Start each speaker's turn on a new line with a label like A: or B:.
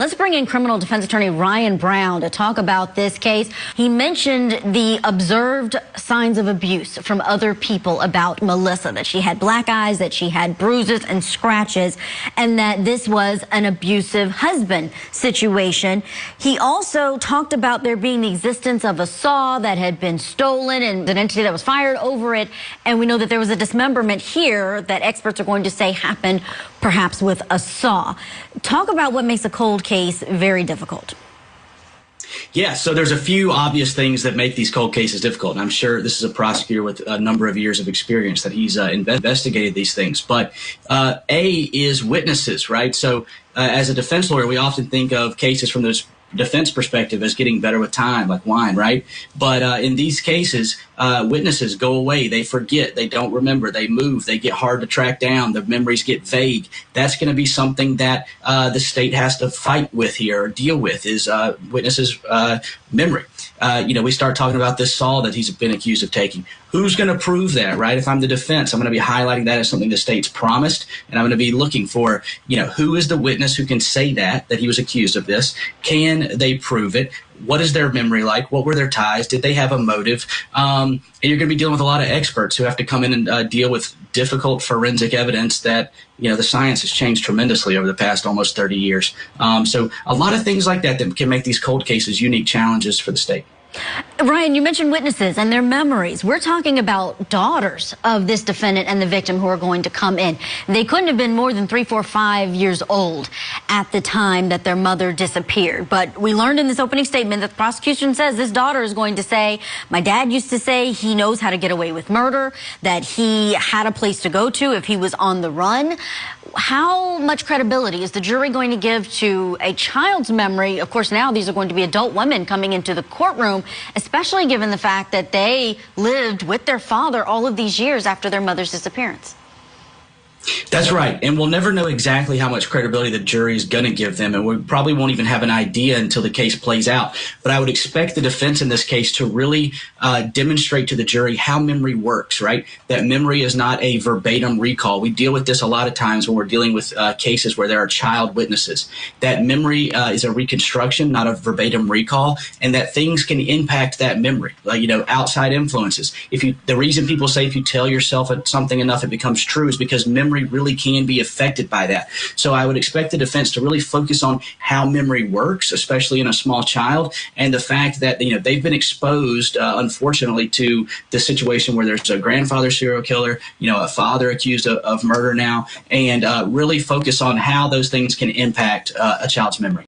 A: Let's bring in criminal defense attorney Ryan Brown to talk about this case. He mentioned the observed signs of abuse from other people about Melissa, that she had black eyes, that she had bruises and scratches, and that this was an abusive husband situation. He also talked about there being the existence of a saw that had been stolen and an entity that was fired over it. And we know that there was a dismemberment here that experts are going to say happened perhaps with a saw. Talk about what makes a cold case very difficult.
B: Yeah, so there's a few obvious things that make these cold cases difficult. And I'm sure this is a prosecutor with a number of years of experience that he's investigated these things. But A is witnesses, right? So as a defense lawyer, we often think of cases from this defense perspective as getting better with time, like wine, right? But in these cases, witnesses go away. They forget. They don't remember. They move. They get hard to track down. The memories get vague. That's going to be something that the state has to fight with here or deal with is witnesses' memory. We start talking about this saw that he's been accused of taking. Who's going to prove that, right? If I'm the defense, I'm going to be highlighting that as something the state's promised, and I'm going to be looking for, who is the witness who can say that he was accused of this? Can they prove it? What is their memory like? What were their ties? Did they have a motive? And you're going to be dealing with a lot of experts who have to come in and deal with difficult forensic evidence that, the science has changed tremendously over the past almost 30 years. So a lot of things like that can make these cold cases unique challenges for the state.
A: Ryan, you mentioned witnesses and their memories. We're talking about daughters of this defendant and the victim who are going to come in. They couldn't have been more than 3, 4, 5 years old at the time that their mother disappeared. But we learned in this opening statement that the prosecution says this daughter is going to say, my dad used to say he knows how to get away with murder, that he had a place to go to if he was on the run. How much credibility is the jury going to give to a child's memory? Of course, now these are going to be adult women coming into the courtroom, especially given the fact that they lived with their father all of these years after their mother's disappearance.
B: That's right. And we'll never know exactly how much credibility the jury is going to give them. And we probably won't even have an idea until the case plays out. But I would expect the defense in this case to really demonstrate to the jury how memory works, right? That memory is not a verbatim recall. We deal with this a lot of times when we're dealing with cases where there are child witnesses. That memory is a reconstruction, not a verbatim recall, and that things can impact that memory, like, outside influences. The reason people say if you tell yourself something enough, it becomes true is because memory really can be affected by that. So I would expect the defense to really focus on how memory works, especially in a small child, and the fact that they've been exposed, unfortunately, to the situation where there's a grandfather serial killer, a father accused of murder now, and really focus on how those things can impact a child's memory.